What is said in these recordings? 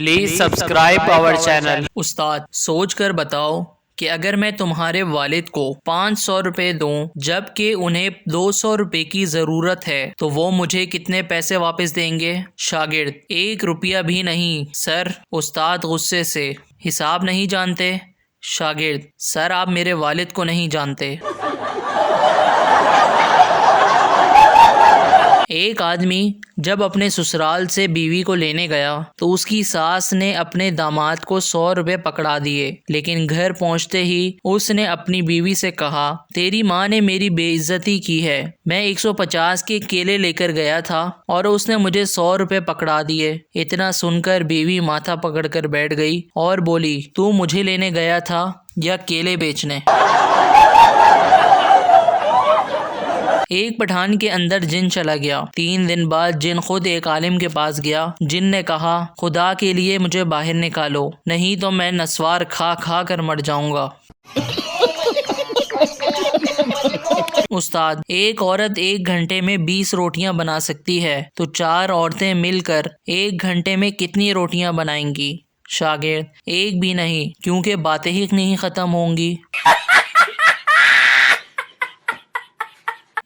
Please subscribe our channel. استاد سوچ کر بتاؤ کہ اگر میں تمہارے والد کو 500 روپے دوں جبکہ انہیں 200 روپے کی ضرورت ہے تو وہ مجھے کتنے پیسے واپس دیں گے؟ شاگرد: 1 روپیہ بھی نہیں سر۔ استاد غصے سے: حساب نہیں جانتے؟ شاگرد: سر آپ میرے والد کو نہیں جانتے۔ ایک آدمی جب اپنے سسرال سے بیوی کو لینے گیا تو اس کی ساس نے اپنے داماد کو 100 روپے پکڑا دیے، لیکن گھر پہنچتے ہی اس نے اپنی بیوی سے کہا، تیری ماں نے میری بے عزتی کی ہے، میں 150 کے کیلے لے کر گیا تھا اور اس نے مجھے 100 روپے پکڑا دیے۔ اتنا سن کر بیوی ماتھا پکڑ کر بیٹھ گئی اور بولی، تو مجھے لینے گیا تھا یا کیلے بیچنے؟ ایک پٹھان کے اندر جن چلا گیا۔ 3 دن بعد جن خود ایک عالم کے پاس گیا۔ جن نے کہا، خدا کے لیے مجھے باہر نکالو، نہیں تو میں نسوار کھا کھا کر مر جاؤں گا۔ استاد: ایک عورت 1 گھنٹے میں 20 روٹیاں بنا سکتی ہے تو 4 عورتیں مل کر 1 گھنٹے میں کتنی روٹیاں بنائیں گی؟ شاگرد: 1 بھی نہیں، کیونکہ باتیں ہی نہیں ختم ہوں گی۔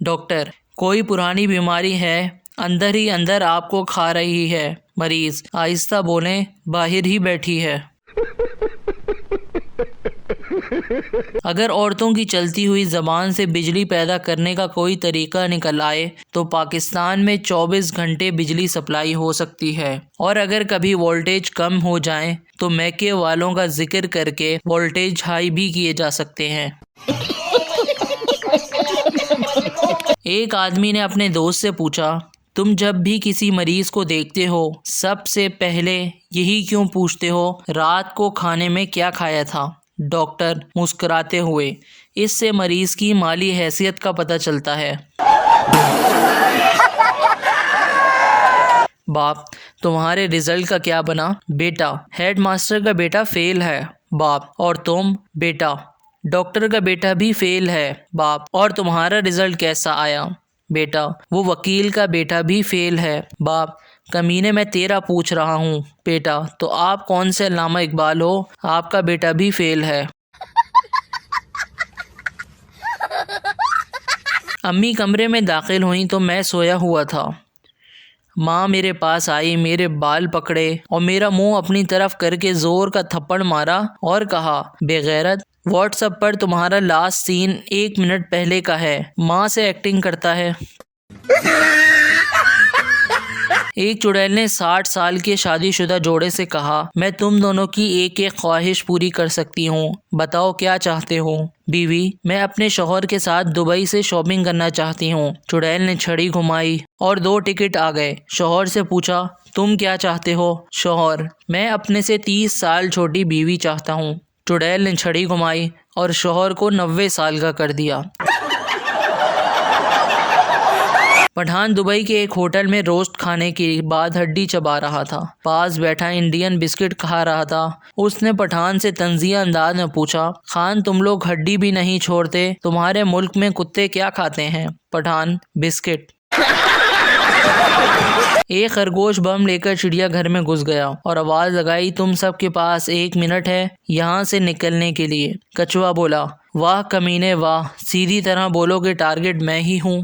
ڈاکٹر: کوئی پرانی بیماری ہے، اندر ہی اندر آپ کو کھا رہی ہے۔ مریض: آہستہ بولیں، باہر ہی بیٹھی ہے۔ اگر عورتوں کی چلتی ہوئی زبان سے بجلی پیدا کرنے کا کوئی طریقہ نکل آئے تو پاکستان میں 24 گھنٹے بجلی سپلائی ہو سکتی ہے، اور اگر کبھی وولٹیج کم ہو جائیں تو میکے والوں کا ذکر کر کے وولٹیج ہائی بھی کیے جا سکتے ہیں۔ ایک آدمی نے اپنے دوست سے پوچھا، تم جب بھی کسی مریض کو دیکھتے ہو سب سے پہلے یہی کیوں پوچھتے ہو، رات کو کھانے میں کیا کھایا تھا؟ ڈاکٹر مسکراتے ہوئے: اس سے مریض کی مالی حیثیت کا پتہ چلتا ہے۔ باپ: تمہارے رزلٹ کا کیا بنا؟ بیٹا: ہیڈ ماسٹر کا بیٹا فیل ہے۔ باپ: اور تم؟ بیٹا: ڈاکٹر کا بیٹا بھی فیل ہے۔ باپ: اور تمہارا رزلٹ کیسا آیا؟ بیٹا: وہ وکیل کا بیٹا بھی فیل ہے۔ باپ: کمینے میں تیرا پوچھ رہا ہوں۔ بیٹا: تو آپ کون سے علامہ اقبال ہو؟ آپ کا بیٹا بھی فیل ہے۔ امی کمرے میں داخل ہوئیں تو میں سویا ہوا تھا۔ ماں میرے پاس آئی، میرے بال پکڑے اور میرا منہ اپنی طرف کر کے زور کا تھپڑ مارا اور کہا، بے غیرت، واٹس ایپ پر تمہارا لاسٹ سین 1 منٹ پہلے کا ہے، ماں سے ایکٹنگ کرتا ہے۔ ایک چڑیل نے 60 سال کے شادی شدہ جوڑے سے کہا، میں تم دونوں کی ایک ایک خواہش پوری کر سکتی ہوں، بتاؤ کیا چاہتے ہو؟ بیوی: میں اپنے شوہر کے ساتھ دبئی سے شاپنگ کرنا چاہتی ہوں۔ چڑیل نے چھڑی گھمائی اور 2 ٹکٹ آ گئے۔ شوہر سے پوچھا، تم کیا چاہتے ہو؟ شوہر: میں اپنے سے 30 سال چھوٹی بیوی چاہتا ہوں۔ چڑیل نے چھڑی گھمائی اور شوہر کو 90 سال کا کر دیا۔ پٹھان دبئی کے ایک ہوٹل میں روسٹ کھانے کے بعد ہڈی چبا رہا تھا۔ پاس بیٹھا انڈین بسکٹ کھا رہا تھا۔ اس نے پٹھان سے طنزیہ انداز میں پوچھا، خان تم لوگ ہڈی بھی نہیں چھوڑتے، تمہارے ملک میں کتے کیا کھاتے ہیں؟ پٹھان: بسکٹ۔ ایک خرگوش بم لے کر چڑیا گھر میں گھس گیا اور آواز لگائی، تم سب کے پاس 1 منٹ ہے یہاں سے نکلنے کے لیے۔ کچھوا بولا، واہ کمینے واہ، سیدھی طرح بولو کہ ٹارگٹ میں ہی ہوں۔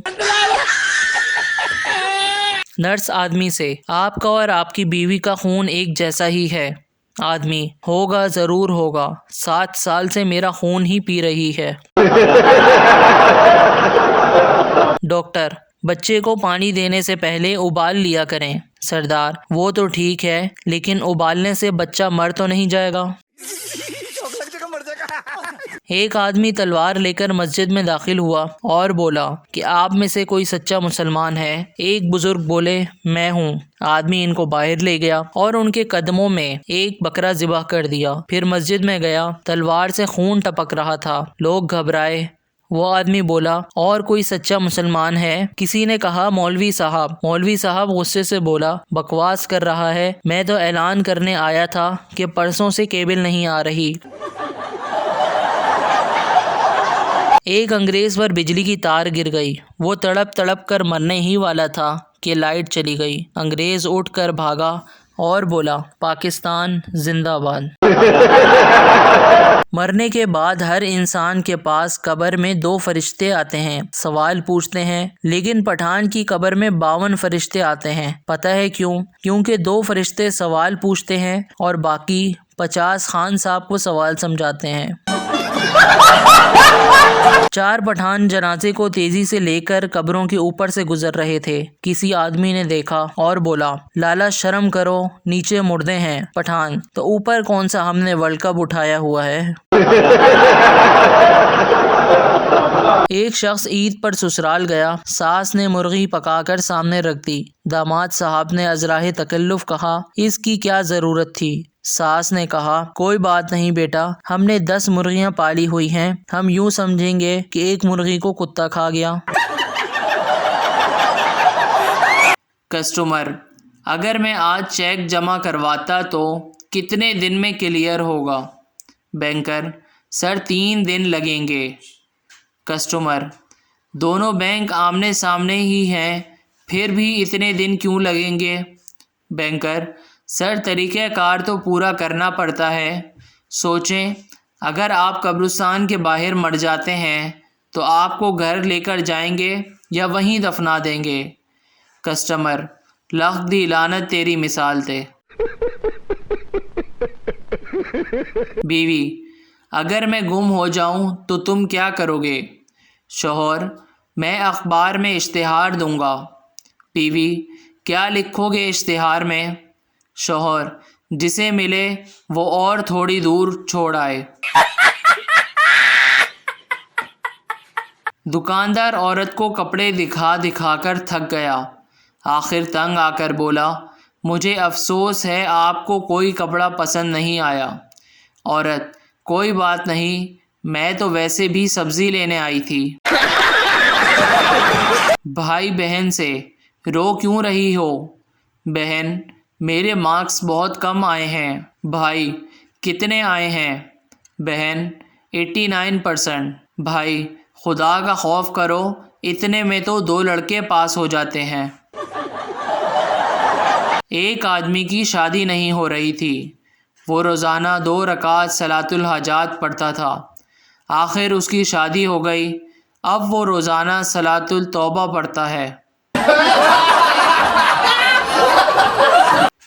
نرس آدمی سے، آپ کا اور آپ کی بیوی کا خون ایک جیسا ہی ہے۔ آدمی: ہوگا، ضرور ہوگا، 7 سال سے میرا خون ہی پی رہی ہے۔ ڈاکٹر: بچے کو پانی دینے سے پہلے ابال لیا کریں۔ سردار: وہ تو ٹھیک ہے، لیکن ابالنے سے بچہ مر تو نہیں جائے گا؟ ایک آدمی تلوار لے کر مسجد میں داخل ہوا اور بولا کہ آپ میں سے کوئی سچا مسلمان ہے؟ ایک بزرگ بولے، میں ہوں۔ آدمی ان کو باہر لے گیا اور ان کے قدموں میں ایک بکرا ذبح کر دیا، پھر مسجد میں گیا، تلوار سے خون ٹپک رہا تھا، لوگ گھبرائے۔ وہ آدمی بولا، اور کوئی سچا مسلمان ہے؟ کسی نے کہا، مولوی صاحب۔ مولوی صاحب غصے سے بولا، بکواس کر رہا ہے، میں تو اعلان کرنے آیا تھا کہ پرسوں سے کیبل نہیں آ رہی۔ ایک انگریز پر بجلی کی تار گر گئی، وہ تڑپ تڑپ کر مرنے ہی والا تھا کہ لائٹ چلی گئی۔ انگریز اٹھ کر بھاگا اور بولا پاکستان زندہ باد۔ مرنے کے بعد ہر انسان کے پاس قبر میں 2 فرشتے آتے ہیں، سوال پوچھتے ہیں، لیکن پٹھان کی قبر میں 52 فرشتے آتے ہیں۔ پتہ ہے کیوں؟ کیونکہ 2 فرشتے سوال پوچھتے ہیں اور باقی 50 خان صاحب کو سوال سمجھاتے ہیں۔ 4 پٹھان جنازے کو تیزی سے لے کر قبروں کے اوپر سے گزر رہے تھے۔ کسی آدمی نے دیکھا اور بولا لالا شرم کرو، نیچے مردے ہیں۔ پٹھان تو اوپر کون سا ہم نے ورلڈ کپ اٹھایا ہوا ہے۔ ایک شخص عید پر سسرال گیا، ساس نے مرغی پکا کر سامنے رکھ دی۔ داماد صاحب نے ازراہ تکلف کہا اس کی کیا ضرورت تھی؟ ساس نے کہا کوئی بات نہیں بیٹا، ہم نے 10 مرغیاں پالی ہوئی ہیں، ہم یوں سمجھیں گے کہ ایک مرغی کو کتا کھا گیا۔ کسٹمر: اگر میں آج چیک جمع کرواتا تو کتنے دن میں کلیئر ہوگا؟ بینکر: سر 3 دن لگیں گے۔ کسٹمر: دونوں بینک آمنے سامنے ہی ہیں، پھر بھی اتنے دن کیوں لگیں گے؟ بینکر: سر طریقہ کار تو پورا کرنا پڑتا ہے۔ سوچیں اگر آپ قبرستان کے باہر مر جاتے ہیں تو آپ کو گھر لے کر جائیں گے یا وہیں دفنا دیں گے؟ کسٹمر: لکھ دی لعنت تیری مثال تے۔ بیوی: اگر میں گم ہو جاؤں تو تم کیا کرو گے؟ شوہر: میں اخبار میں اشتہار دوں گا۔ بیوی: کیا لکھو گے اشتہار میں؟ شوہر: جسے ملے وہ اور تھوڑی دور چھوڑ آئے۔ دکاندار عورت کو کپڑے دکھا دکھا کر تھک گیا، آخر تنگ آ کر بولا مجھے افسوس ہے آپ کو کوئی کپڑا پسند نہیں آیا۔ عورت: کوئی بات نہیں، میں تو ویسے بھی سبزی لینے آئی تھی۔ بھائی بہن سے: رو کیوں رہی ہو؟ بہن: میرے مارکس بہت کم آئے ہیں۔ بھائی: کتنے آئے ہیں؟ بہن: 89%۔ بھائی: خدا کا خوف کرو، اتنے میں تو 2 لڑکے پاس ہو جاتے ہیں۔ ایک آدمی کی شادی نہیں ہو رہی تھی، وہ روزانہ 2 رکعت صلاۃ الحاجات پڑھتا تھا۔ آخر اس کی شادی ہو گئی، اب وہ روزانہ صلاۃ التوبہ پڑھتا ہے۔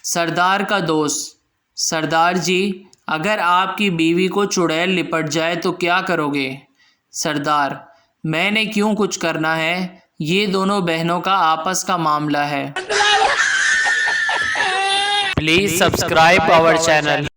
سردار کا دوست: سردار جی اگر آپ کی بیوی کو چڑیل لپٹ جائے تو کیا کرو گے؟ سردار: میں نے کیوں کچھ کرنا ہے، یہ دونوں بہنوں کا آپس کا معاملہ ہے۔ Please subscribe our channel.